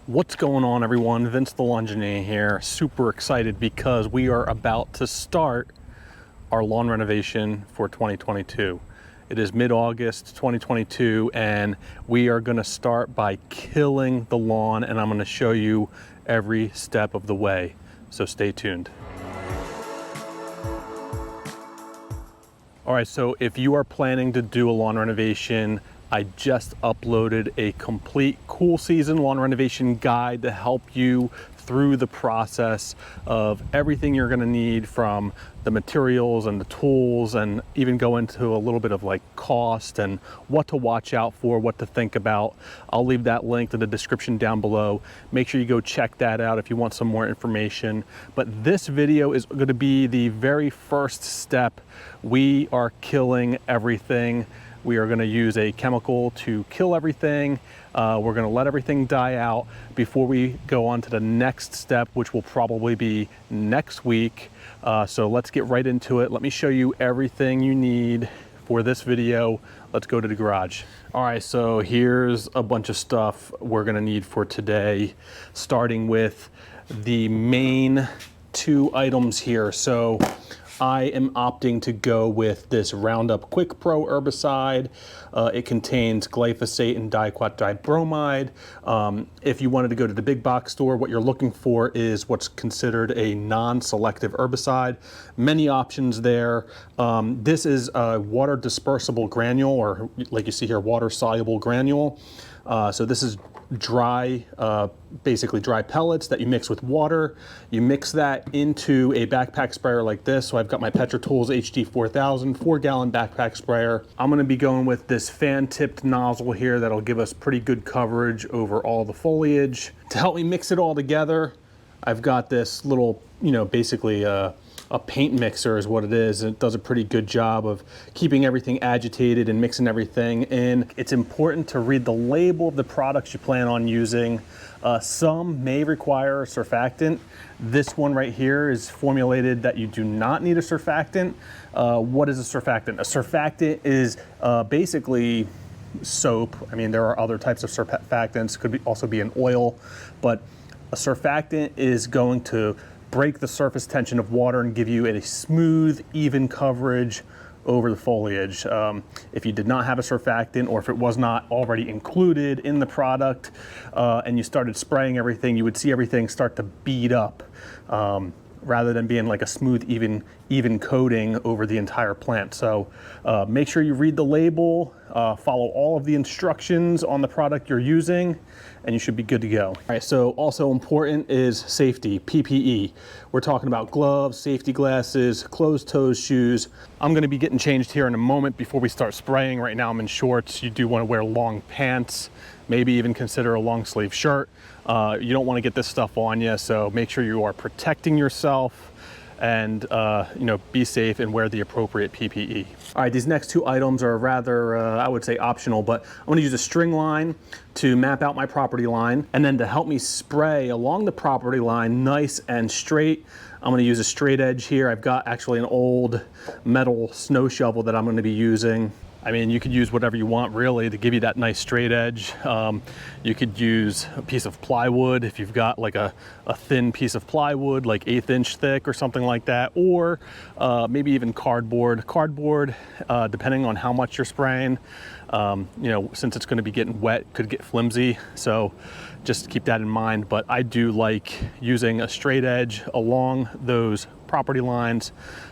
What's going on, everyone? Vince the Lawn Engineer here. Super excited because we are about to start our lawn renovation for 2022. It is mid-August 2022 and we are going to start by killing the lawn, and I'm going to show you every step of the way. So stay tuned. All right, so if you are planning to do a lawn renovation, I just uploaded a complete cool season lawn renovation guide to help you through the process of everything you're gonna need, from the materials and the tools, and even go into a little bit of like cost and what to watch out for, what to think about. I'll leave that linked in the description down below. Make sure you go check that out if you want some more information. But this video is gonna be the very first step. We are killing everything. We are going to use a chemical to kill everything. We're going to let everything die out before we go on to the next step, which will probably be next week. So let's get right into it. Let me show you everything you need for this video. Let's go to the garage. All right, so here's a bunch of stuff we're going to need for today, starting with the main two items here. So I am opting to go with this Roundup Quick Pro herbicide. It contains glyphosate and diquat dibromide. If you wanted to go to the big box store, what you're looking for is what's considered a non-selective herbicide. Many options there. This is a water dispersible granule, or like you see here, water soluble granule. So this is dry, basically dry pellets that you mix with water. You mix that into a backpack sprayer like this. So I've got my Petra Tools HD 4000 4-gallon backpack sprayer. I'm going to be going with this fan-tipped nozzle here that'll give us pretty good coverage over all the foliage. To help me mix it all together, I've got this little, basically a paint mixer is what it is, and it does a pretty good job of keeping everything agitated and mixing everything in. It's important to read the label of the products you plan on using. Some may require a surfactant. This one right here is formulated that you do not need a surfactant. What is a surfactant? A surfactant is basically soap. I mean, there are other types of surfactants, could also be an oil, but a surfactant is going to break the surface tension of water and give you a smooth, even coverage over the foliage. If you did not have a surfactant, or if it was not already included in the product, and you started spraying everything, you would see everything start to bead up, rather than being like a smooth, even coating over the entire plant. So make sure you read the label, follow all of the instructions on the product you're using, and you should be good to go. All right, so also important is safety, PPE. We're talking about gloves, safety glasses, closed-toe shoes. I'm gonna be getting changed here in a moment before we start spraying. Right now I'm in shorts. You do wanna wear long pants, maybe even consider a long sleeve shirt. You don't wanna get this stuff on you, so make sure you are protecting yourself and be safe and wear the appropriate PPE. All right, these next two items are rather, I would say, optional, but I'm gonna use a string line to map out my property line, and then to help me spray along the property line nice and straight, I'm gonna use a straight edge here. I've got actually an old metal snow shovel that I'm gonna be using. I mean, you could use whatever you want really to give you that nice straight edge. You could use a piece of plywood if you've got like a thin piece of plywood, like 1/8 inch thick or something like that, or maybe even cardboard. Cardboard, depending on how much you're spraying, since it's going to be getting wet, could get flimsy. So just keep that in mind. But I do like using a straight edge along those property lines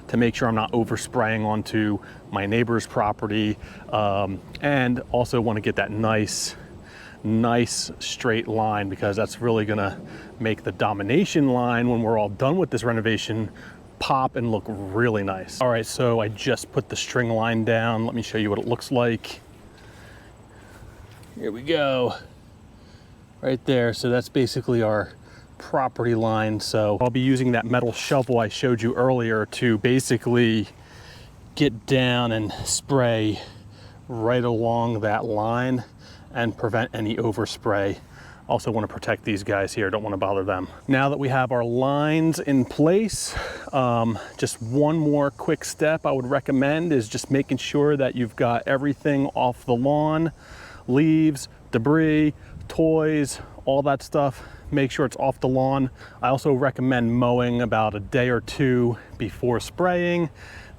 to make sure I'm not overspraying onto my neighbor's property, and also want to get that nice straight line, because that's really gonna make the domination line when we're all done with this renovation pop and look really nice. All right, so I just put the string line down. Let me show you what it looks like. Here we go, right there. So that's basically our property line. So I'll be using that metal shovel I showed you earlier to basically get down and spray right along that line and prevent any overspray. Also want to protect these guys here, don't want to bother them. Now that we have our lines in place, just one more quick step I would recommend is just making sure that you've got everything off the lawn, leaves, debris, toys, all that stuff, make sure it's off the lawn. I also recommend mowing about a day or two before spraying.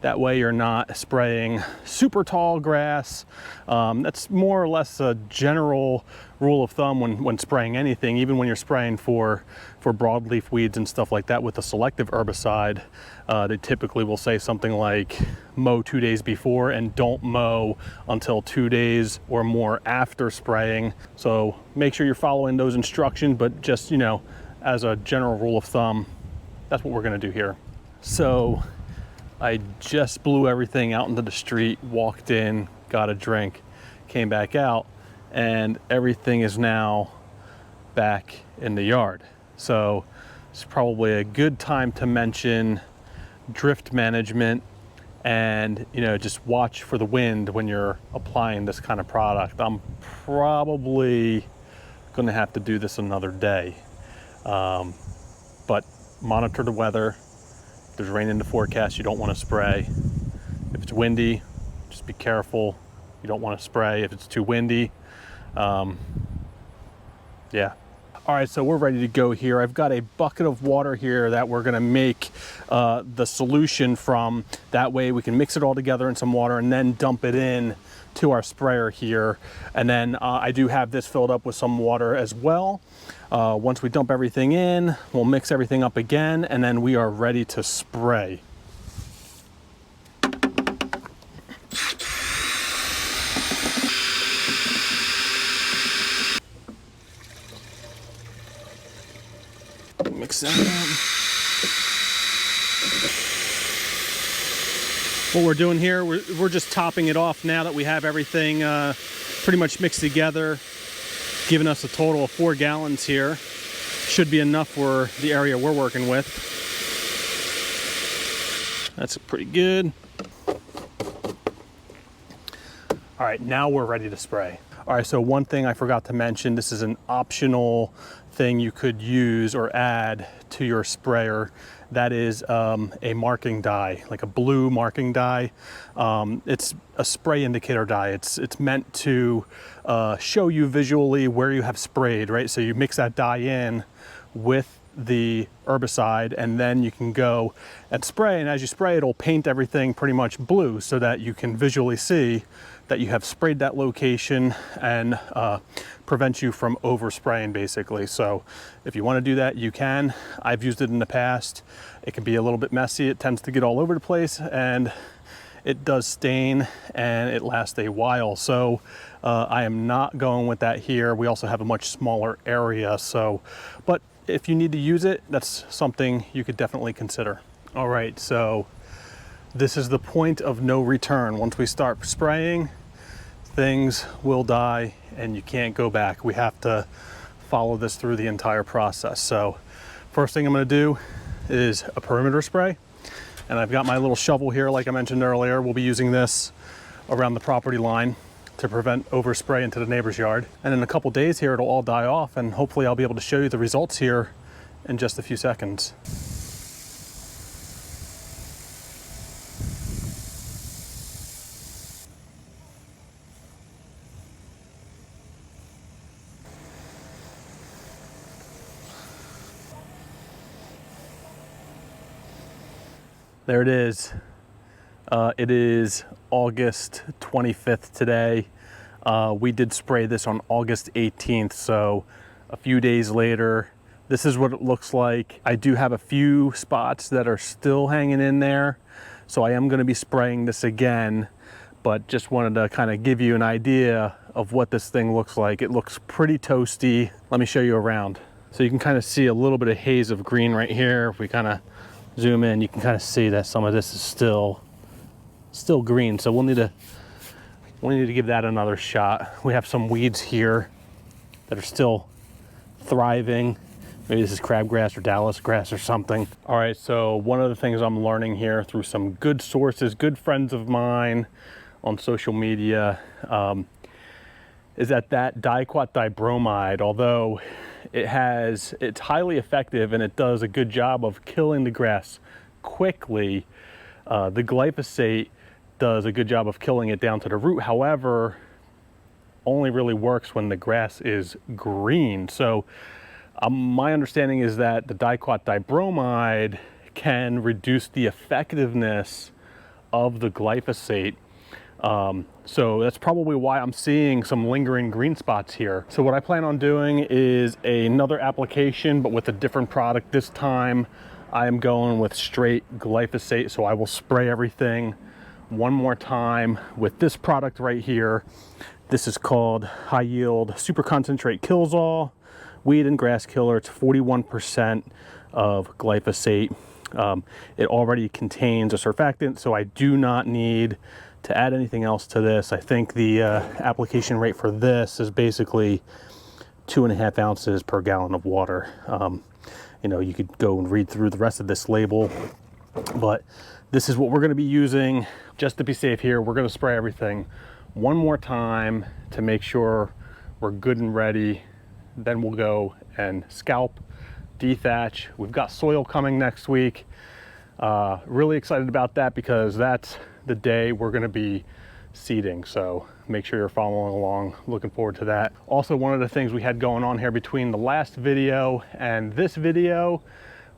That way you're not spraying super tall grass. That's more or less a general rule of thumb when spraying anything, even when you're spraying for broadleaf weeds and stuff like that with a selective herbicide. They typically will say something like mow 2 days before and don't mow until 2 days or more after spraying. So make sure you're following those instructions, but just, you know, as a general rule of thumb, that's what we're gonna do here. So I just blew everything out into the street, walked in, got a drink, came back out, and everything is now back in the yard. So it's probably a good time to mention drift management and, you know, just watch for the wind when you're applying this kind of product. I'm probably gonna have to do this another day, but monitor the weather. If there's rain in the forecast, you don't want to spray. If it's windy, just be careful. You don't want to spray if it's too windy. Yeah. All right, so we're ready to go here. I've got a bucket of water here that we're gonna make the solution from. That way we can mix it all together in some water and then dump it in to our sprayer here. And then I do have this filled up with some water as well. Once we dump everything in, we'll mix everything up again, and then we are ready to spray. Mix that in. What we're doing here, we're just topping it off now that we have everything pretty much mixed together, giving us a total of 4 gallons here. Should be enough for the area we're working with. That's pretty good. All right, now we're ready to spray. All right, so one thing I forgot to mention, this is an optional thing you could use or add to your sprayer. That is a marking dye, like a blue marking dye. It's a spray indicator dye. It's meant to show you visually where you have sprayed, right? So you mix that dye in with the herbicide, and then you can go and spray, and as you spray, it'll paint everything pretty much blue so that you can visually see that you have sprayed that location and prevent you from overspraying, basically. So if you want to do that, you can. I've used it in the past. It can be a little bit messy. It tends to get all over the place, and it does stain, and it lasts a while. So I am not going with that here. We also have a much smaller area, so, but if you need to use it, that's something you could definitely consider. All right, so this is the point of no return. Once we start spraying, things will die and you can't go back. We have to follow this through the entire process. So first thing I'm gonna do is a perimeter spray. And I've got my little shovel here, like I mentioned earlier. We'll be using this around the property line to prevent overspray into the neighbor's yard. And in a couple days here, it'll all die off, and hopefully I'll be able to show you the results here in just a few seconds. There it is. It is August 25th today. We did spray this on August 18th, so a few days later. This is what it looks like. I do have a few spots that are still hanging in there, so I am going to be spraying this again, but just wanted to kind of give you an idea of what this thing looks like. It looks pretty toasty. Let me show you around. So you can kind of see a little bit of haze of green right here. If we kind of zoom in, you can kind of see that some of this is still green. So we need to give that another shot. We have some weeds here that are still thriving. Maybe this is crabgrass or Dallas grass or something. All right, so one of the things I'm learning here through some good sources, good friends of mine on social media, is that diquat dibromide, although it's highly effective and it does a good job of killing the grass quickly, the glyphosate does a good job of killing it down to the root. However, only really works when the grass is green. So my understanding is that the diquat dibromide can reduce the effectiveness of the glyphosate. So that's probably why I'm seeing some lingering green spots here. So what I plan on doing is another application, but with a different product. This time I am going with straight glyphosate. So I will spray everything one more time with this product right here. This is called High Yield Super Concentrate Kills All Weed and Grass Killer. It's 41% of glyphosate. It already contains a surfactant, so I do not need to add anything else to this. I think the application rate for this is basically 2.5 ounces per gallon of water. You know, you could go and read through the rest of this label, but this is what we're going to be using. Just to be safe here, we're going to spray everything one more time to make sure we're good and ready. Then we'll go and scalp, dethatch. We've got soil coming next week. Really excited about that because that's the day we're going to be seeding. So make sure you're following along. Looking forward to that. Also, one of the things we had going on here between the last video and this video,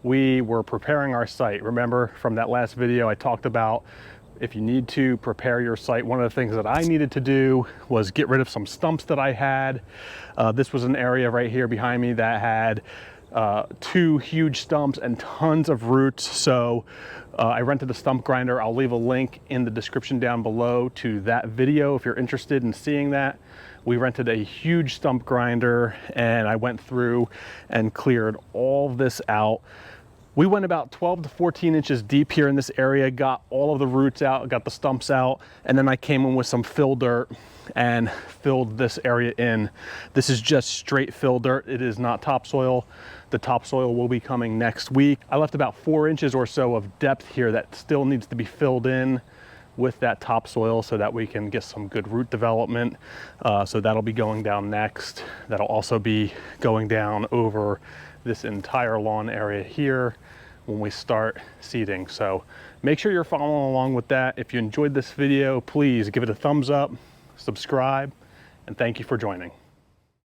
we were preparing our site. Remember from that last video, I talked about if you need to prepare your site, one of the things that I needed to do was get rid of some stumps that I had. This was an area right here behind me that had 2 huge stumps and tons of roots. So I rented a stump grinder. I'll leave a link in the description down below to that video if you're interested in seeing that. We rented a huge stump grinder and I went through and cleared all this out. We went about 12 to 14 inches deep here in this area, got all of the roots out, got the stumps out, and then I came in with some fill dirt and filled this area in. This is just straight fill dirt. It is not topsoil. The topsoil will be coming next week. I left about 4 inches or so of depth here that still needs to be filled in with that topsoil so that we can get some good root development. So that'll be going down next. That'll also be going down over this entire lawn area here when we start seeding. So make sure you're following along with that. If you enjoyed this video, please give it a thumbs up, subscribe, and thank you for joining.